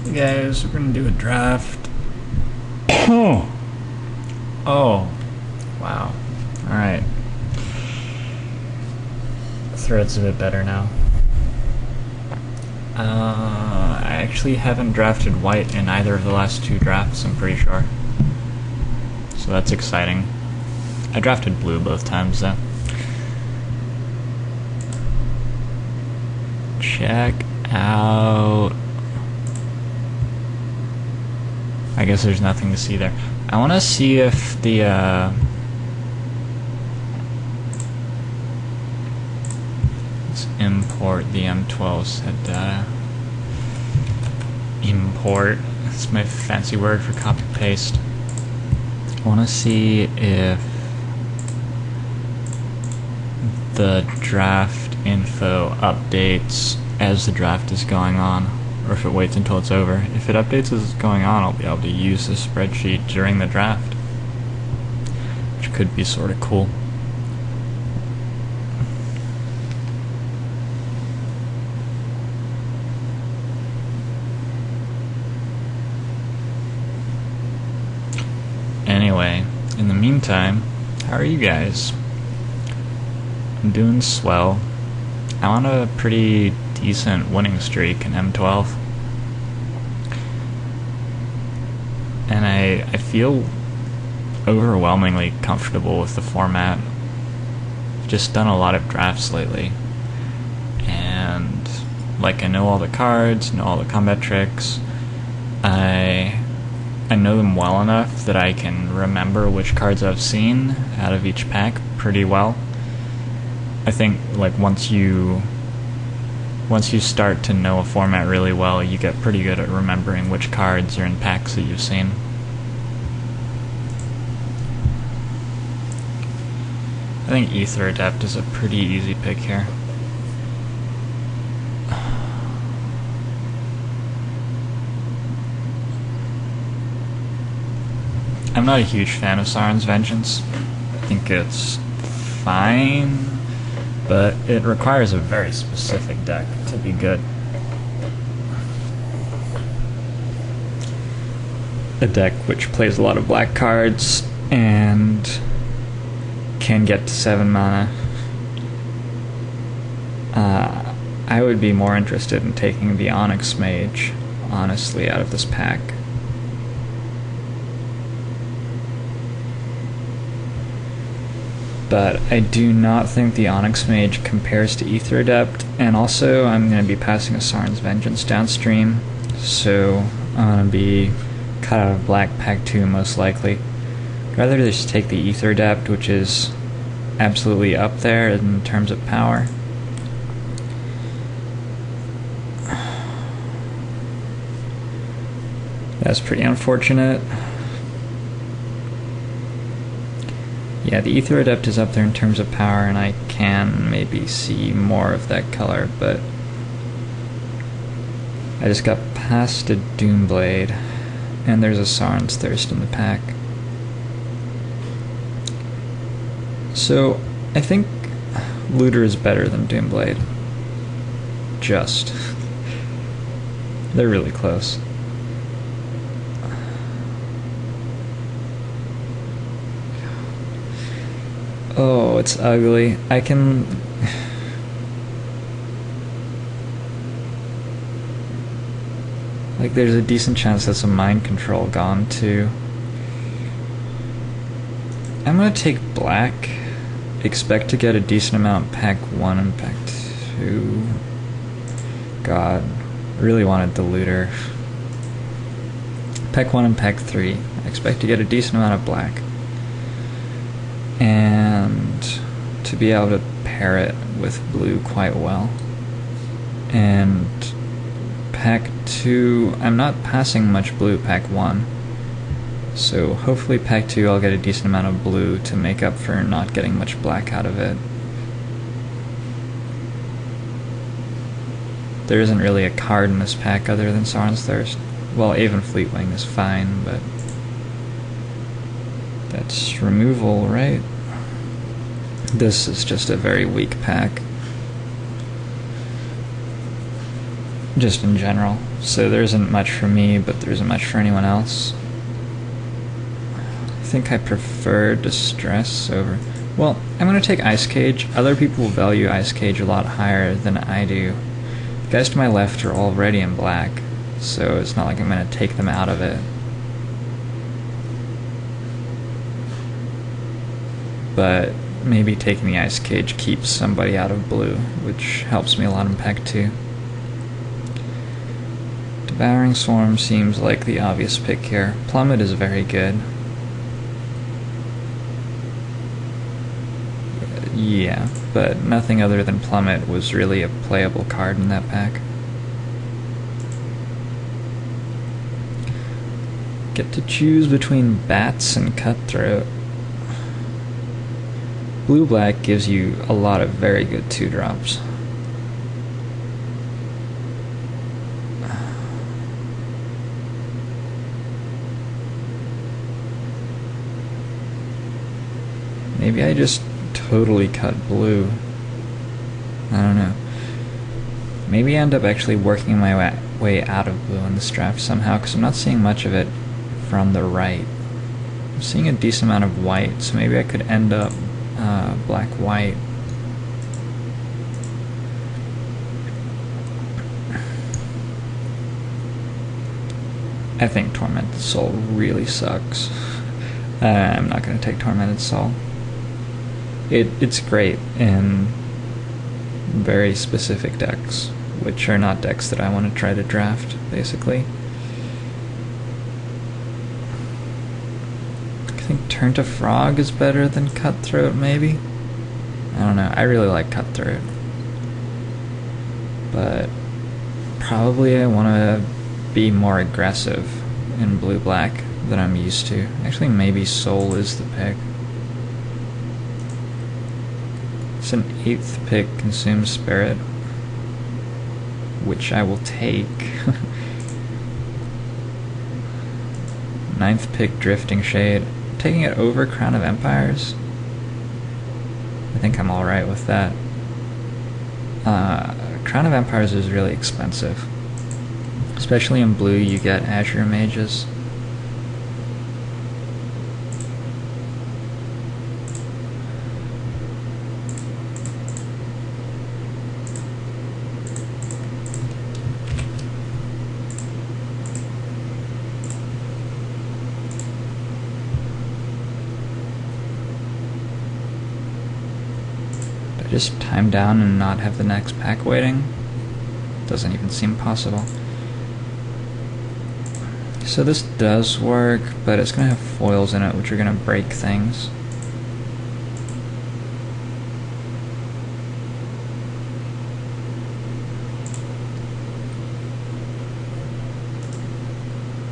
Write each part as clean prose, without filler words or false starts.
Hey guys, we're gonna do a draft. Oh, wow. Alright. The thread's a bit better now. I actually haven't drafted white in either of the last two drafts, I'm pretty sure. So that's exciting. I drafted blue both times though. Check out... I guess there's nothing to see there. I want to see if the let's import the M12 set data. Import. That's my fancy word for copy paste. I want to see if the draft info updates as the draft is going on, or if it waits until it's over. If it updates as it's going on, I'll be able to use this spreadsheet during the draft, which could be sort of cool. Anyway, in the meantime, how are you guys? I'm doing swell. I'm on a pretty decent winning streak in M12. And I feel overwhelmingly comfortable with the format. I've just done a lot of drafts lately. And like I know all the cards, know all the combat tricks. I know them well enough that I can remember which cards I've seen out of each pack pretty well. I think like once you start to know a format really well, you get pretty good at remembering which cards are in packs that you've seen. I think Ether Adept is a pretty easy pick here. I'm not a huge fan of Sauron's Vengeance. I think it's fine, but it requires a very specific deck to be good. A deck which plays a lot of black cards and can get to 7 mana. I would be more interested in taking the Onyx Mage, honestly, out of this pack. But I do not think the Onyx Mage compares to Ether Adept, and also I'm going to be passing a Sauron's Vengeance downstream, so I'm going to be cut out of black pack 2 most likely. I'd rather just take the Ether Adept, which is absolutely up there in terms of power. That's pretty unfortunate. Yeah, the Ether Adept is up there in terms of power, and I can maybe see more of that color, but I just got past a Doomblade, and there's a Sauron's Thirst in the pack. So, I think Looter is better than Doomblade. Just. They're really close. Oh, it's ugly. I can... Like, there's a decent chance that's a mind control gone, too. I'm gonna take black. Expect to get a decent amount pack 1 and pack 2. God. I really wanted the Looter. Pack 1 and pack 3. I expect to get a decent amount of black. And to be able to pair it with blue quite well. And pack 2, I'm not passing much blue pack 1, so hopefully pack 2 I'll get a decent amount of blue to make up for not getting much black out of it. There isn't really a card in this pack other than Sauron's Thirst. Well, Aven Fleetwing is fine, but that's removal, right? This is just a very weak pack. just in general. So there isn't much for me, but there isn't much for anyone else. I think I prefer Distress over... Well, I'm going to take Ice Cage. Other people value Ice Cage a lot higher than I do. The guys to my left are already in black, so it's not like I'm going to take them out of it. But maybe taking the Ice Cage keeps somebody out of blue, which helps me a lot in Pack 2. Devouring Swarm seems like the obvious pick here. Plummet is very good. Yeah, but nothing other than Plummet was really a playable card in that pack. Get to choose between Bats and Cutthroat. Blue-black gives you a lot of very good 2-drops. Maybe I just totally cut blue. I don't know. Maybe I end up actually working my way out of blue in this draft somehow, because I'm not seeing much of it from the right. I'm seeing a decent amount of white, so maybe I could end up black-white. I think Tormented Soul really sucks. I'm not going to take Tormented Soul. It's great in very specific decks, which are not decks that I want to try to draft, basically. I think Turn to Frog is better than Cutthroat, maybe? I don't know, I really like Cutthroat. But probably I want to be more aggressive in blue-black than I'm used to. Actually, maybe Soul is the pick. It's an 8th pick, Consume Spirit, which I will take. 9th pick, Drifting Shade. Taking it over Crown of Empires? I think I'm alright with that. Crown of Empires is really expensive. Especially in blue, you get Azure Mages. Just time down and not have the next pack waiting? Doesn't even seem possible. So this does work, but it's going to have foils in it, which are going to break things.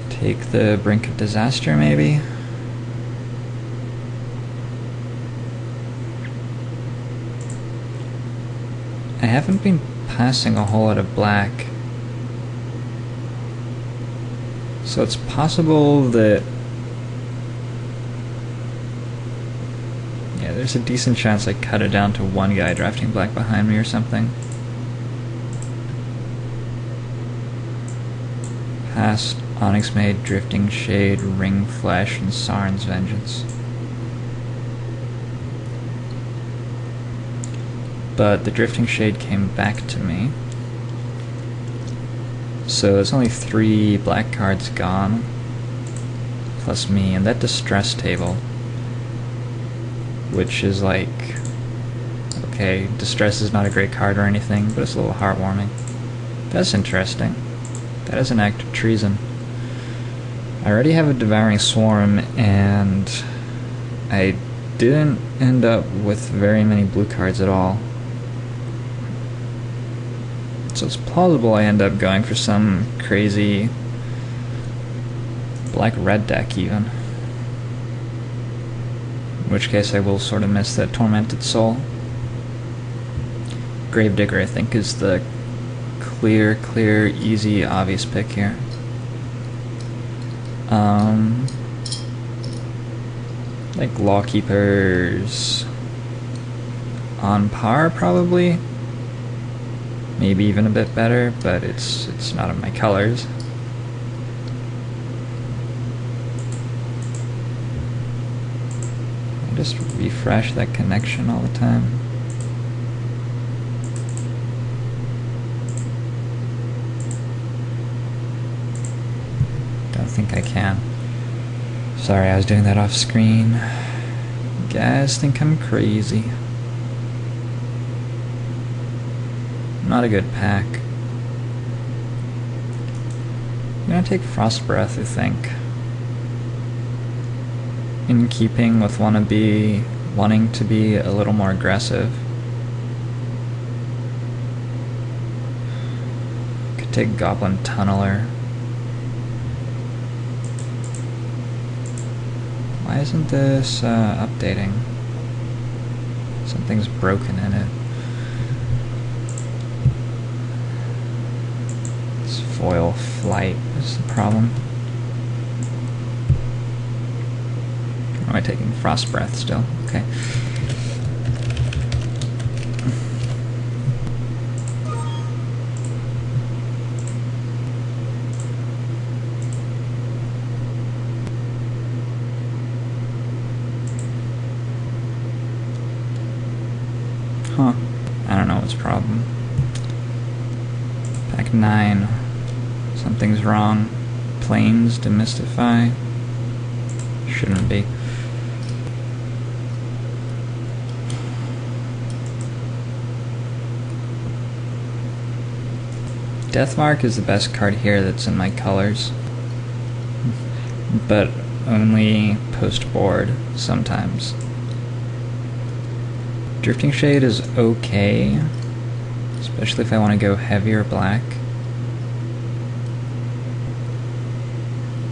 Take the Brink of Disaster, maybe? I haven't been passing a whole lot of black, so it's possible that, yeah, there's a decent chance I cut it down to one guy drafting black behind me or something. Past Onyx Maid, Drifting Shade, Ring Flash, and Saren's Vengeance. But the Drifting Shade came back to me. So there's only 3 black cards gone, plus me, and that Distress table, which is like, okay, Distress is not a great card or anything, but it's a little heartwarming. That's interesting. That is an act of treason. I already have a Devouring Swarm, and I didn't end up with very many blue cards at all. So it's plausible I end up going for some crazy black-red deck even. In which case I will sort of miss that Tormented Soul. Gravedigger, I think, is the clear, easy, obvious pick here. Like Lawkeepers on par, probably. maybe even a bit better, but it's not in my colors. I just refresh that connection all the time. Don't think I can. Sorry, I was doing that off screen. You guys think I'm crazy. Not a good pack. I'm gonna take Frost Breath, I think. In keeping with wanting to be a little more aggressive. Could take Goblin Tunneler. Why isn't this updating? Something's broken in it. This foil flight is the problem. Or am I taking Frost Breath still? Okay. Huh. I don't know what's the problem. Pack 9. Something's wrong. Planes demystify. Shouldn't be. Deathmark is the best card here that's in my colors. But only post-board sometimes. Drifting Shade is okay, especially if I want to go heavier black.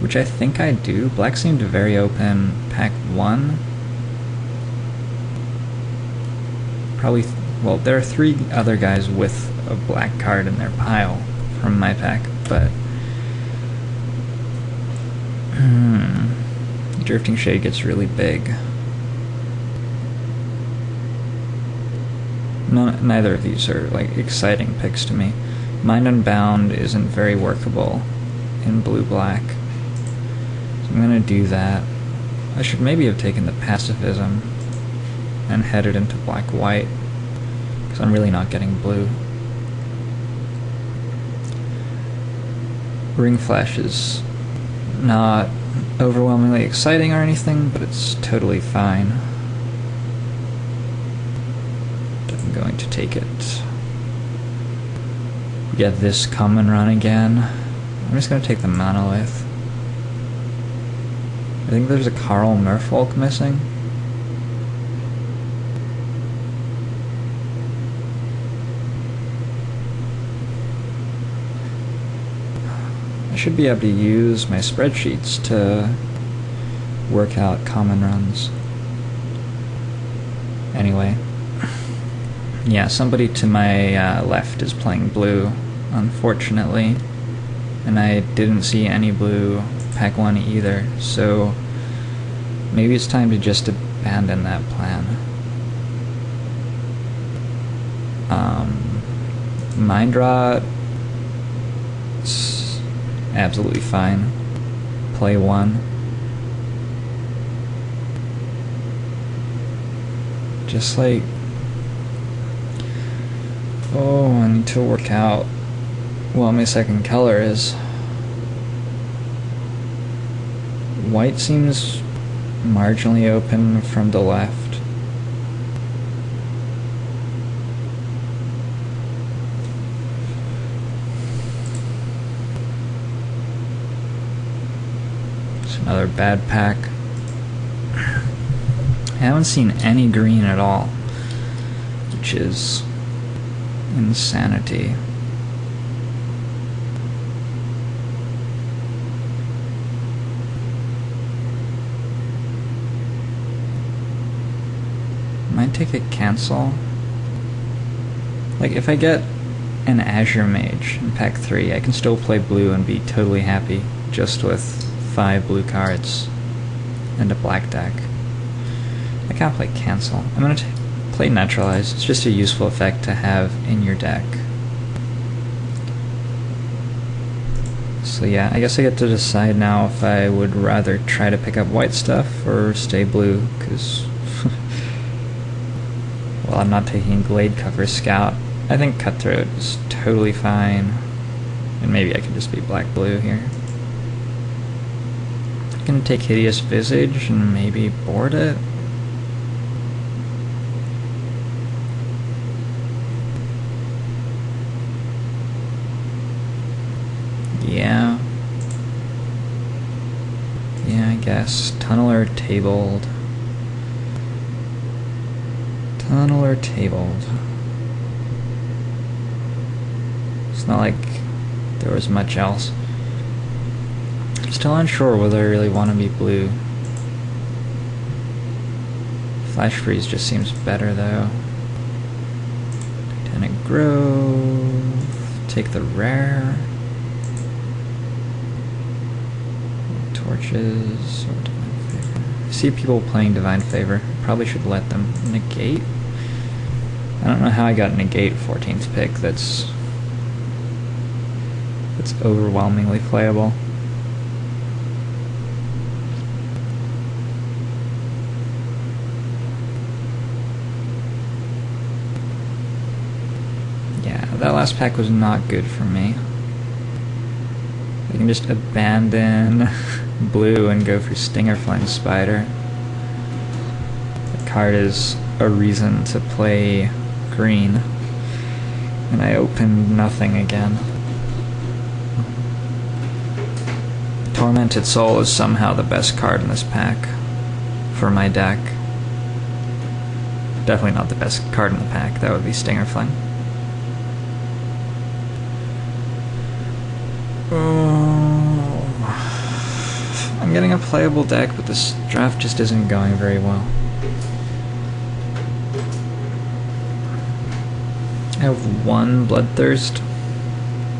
Which I think I do. Black seemed very open pack 1. Probably, well, there are 3 other guys with a black card in their pile from my pack, but Drifting Shade gets really big. Neither of these are like exciting picks to me. Mind Unbound isn't very workable in blue-black, so I'm gonna do that. I should maybe have taken the Pacifism and headed into black-white, because I'm really not getting blue. Ring Flash is not overwhelmingly exciting or anything, but it's totally fine. I'm going to take it. We get this common run again. I'm just going to take the Monolith. I think there's a Karl Merfolk missing. I should be able to use my spreadsheets to work out common runs. Anyway. Yeah, somebody to my left is playing blue, unfortunately. And I didn't see any blue pack 1 either, so maybe it's time to just abandon that plan. Mind Rot, it's absolutely fine. Play 1. Just like, oh, I need to work out what my second color is. White seems marginally open from the left. It's another bad pack. I haven't seen any green at all, which is insanity. Might take a cancel. Like, if I get an Azure Mage in pack 3, I can still play blue and be totally happy just with 5 blue cards and a black deck. I can't play cancel. I'm gonna play Neutralize. It's just a useful effect to have in your deck. So yeah, I guess I get to decide now if I would rather try to pick up white stuff or stay blue, because well, I'm not taking Glade Cover Scout. I think Cutthroat is totally fine, and maybe I can just be black-blue here. I'm gonna take Hideous Visage and maybe board it. Yeah. Yeah, I guess. Tunnel or tabled. Tunnel or tabled. It's not like there was much else. I'm still unsure whether I really want to be blue. Flash Freeze just seems better though. Titanic Grove. Take the rare. Torches or Divine Favor. I see people playing Divine Favor. Probably should let them. Negate? I don't know how I got Negate 14th pick. That's overwhelmingly playable. Yeah, that last pack was not good for me. I can just abandon blue and go for Stinger Flying Spider. The card is a reason to play green, and I opened nothing again. Tormented Soul is somehow the best card in this pack for my deck. Definitely not the best card in the pack, that would be Stinger Fling. I'm getting a playable deck, but this draft just isn't going very well. I have one Bloodthirst.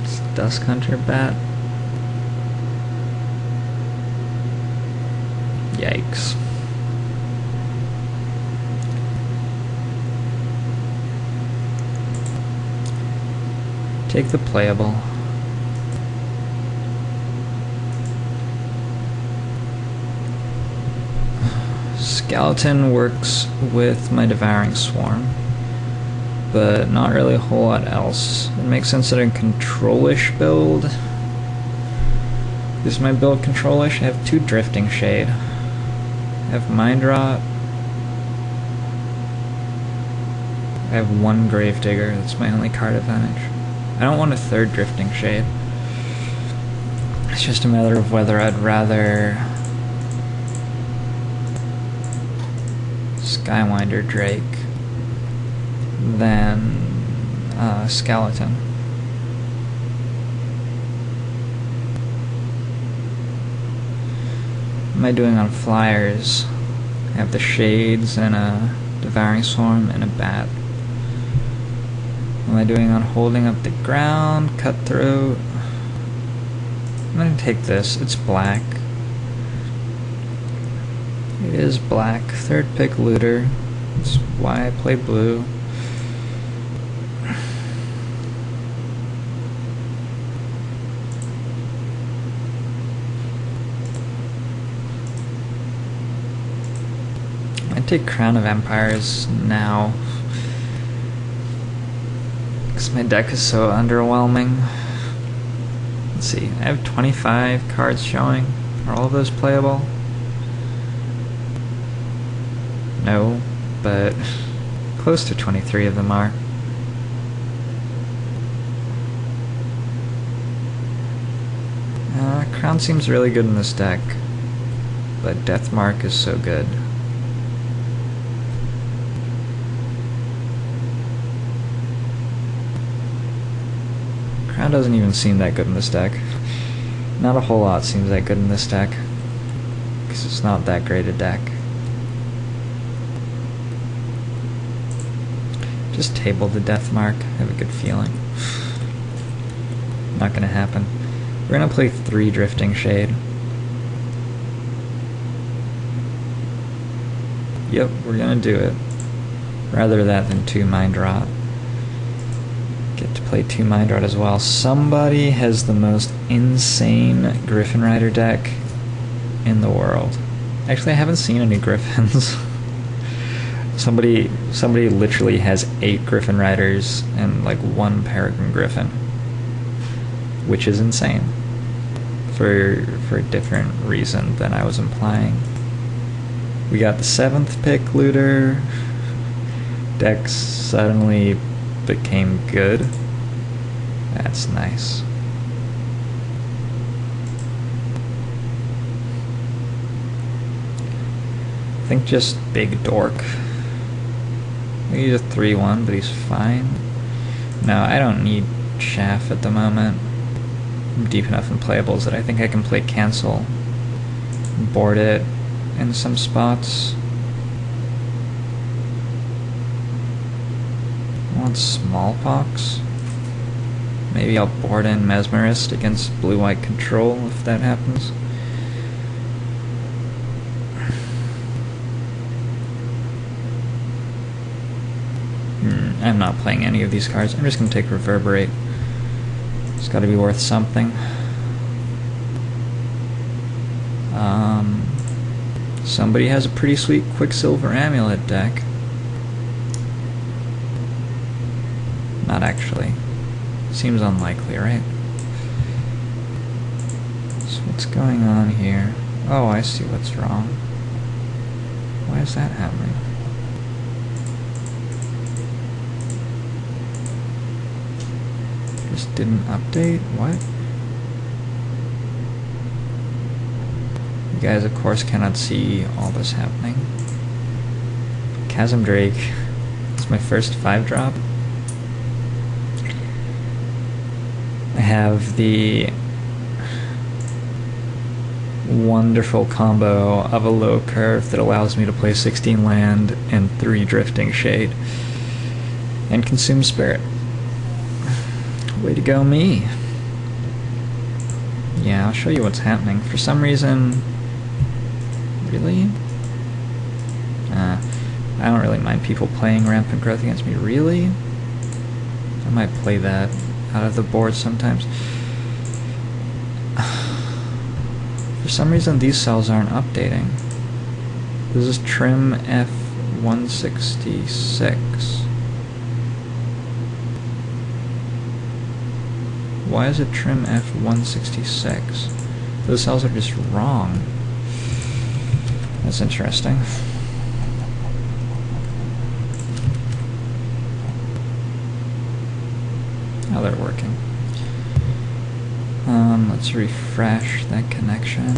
It's Dusk Hunter Bat. Yikes. Take the playable. Skeleton works with my Devouring Swarm, but not really a whole lot else. It makes sense that a control-ish build. Is my build control-ish? I have 2 Drifting Shade. I have Mind Rot. I have 1 Gravedigger. That's my only card advantage. I don't want a 3rd Drifting Shade. It's just a matter of whether I'd rather Skywinder Drake than Skeleton. What am I doing on flyers? I have the Shades and a Devouring Swarm and a Bat. What am I doing on holding up the ground? Cutthroat. I'm gonna take this. It's black. It is black. 3rd pick Looter. That's why I play blue. I take Crown of Empires now, because my deck is so underwhelming. Let's see, I have 25 cards showing. Are all of those playable? No, but close to 23 of them are. Crown seems really good in this deck, but Deathmark is so good. Crown doesn't even seem that good in this deck. Not a whole lot seems that good in this deck, because it's not that great a deck. Just table the Deathmark. I have a good feeling. Not gonna happen. We're gonna play 3 Drifting Shade. Yep, we're gonna do it. Rather that than 2 Mind Rot. Get to play 2 Mind Rot as well. Somebody has the most insane Griffin Rider deck in the world. Actually, I haven't seen any Griffins. Somebody literally has 8 Griffin Riders and like 1 Peregrine Griffin, which is insane for a different reason than I was implying. We got the 7th pick looter. Deck suddenly became good. That's nice. I think just Big Dork. He's a 3-1, but he's fine. No, I don't need Chaff at the moment. I'm deep enough in playables that I think I can play Cancel, board it in some spots. I want Smallpox. Maybe I'll board in Mesmerist against blue-white control if that happens. I'm not playing any of these cards. I'm just going to take Reverberate. It's got to be worth something. Somebody has a pretty sweet Quicksilver Amulet deck. Not actually. Seems unlikely, right? So what's going on here? Oh, I see what's wrong. Why is that happening? Just didn't update? What? You guys, of course, cannot see all this happening. Chasm Drake. It's my first 5-drop. I have the wonderful combo of a low curve that allows me to play 16 land and 3 Drifting Shade and Consume Spirit. Way to go, me. Yeah, I'll show you what's happening. For some reason... Really? I don't really mind people playing Rampant Growth against me. Really? I might play that out of the board sometimes. For some reason, these cells aren't updating. This is Trim F166. Why is it Trim F166? Those cells are just wrong. That's interesting. Now they're working. Let's refresh that connection.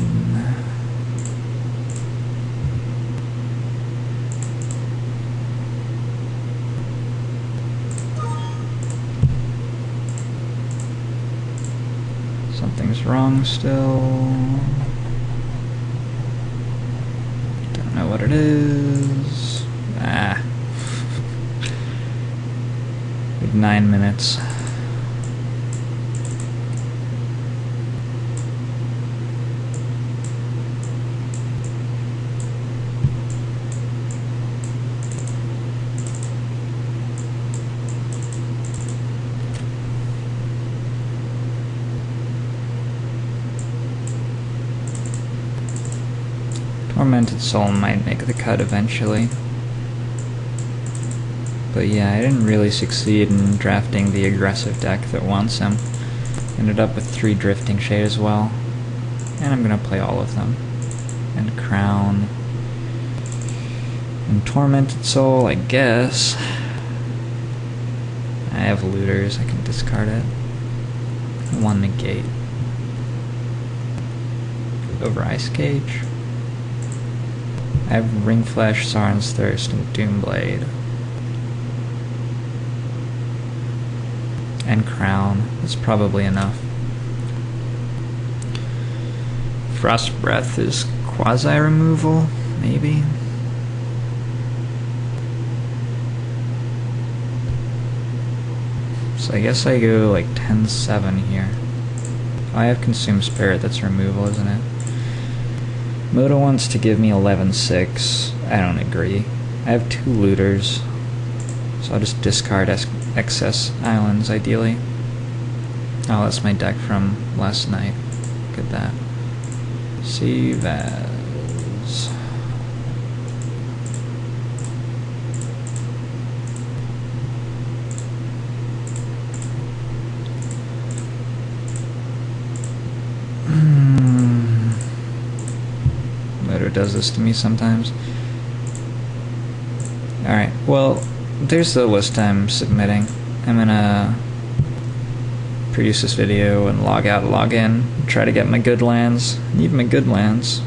Something's wrong still. Don't know what it is. Ah. We have 9 minutes. Tormented Soul might make the cut eventually. But yeah, I didn't really succeed in drafting the aggressive deck that wants him. Ended up with 3 Drifting Shade as well. And I'm gonna play all of them. And Crown. And Tormented Soul, I guess. I have Looters, I can discard it. 1 Negate. Over Ice Cage. I have Ring Flash, Sauron's Thirst, and Doomblade. And Crown. That's probably enough. Frost Breath is quasi-removal, maybe? So I guess I go like 10-7 here. Oh, I have Consume Spirit, that's removal, isn't it? Moto wants to give me 11-6. I don't agree. I have 2 Looters, so I'll just discard excess islands, ideally. Oh, that's my deck from last night. Look at that. Save as. Motor does this to me sometimes. Alright, well, there's the list I'm submitting. I'm gonna produce this video and log out, log in, try to get my good lands. Need my good lands.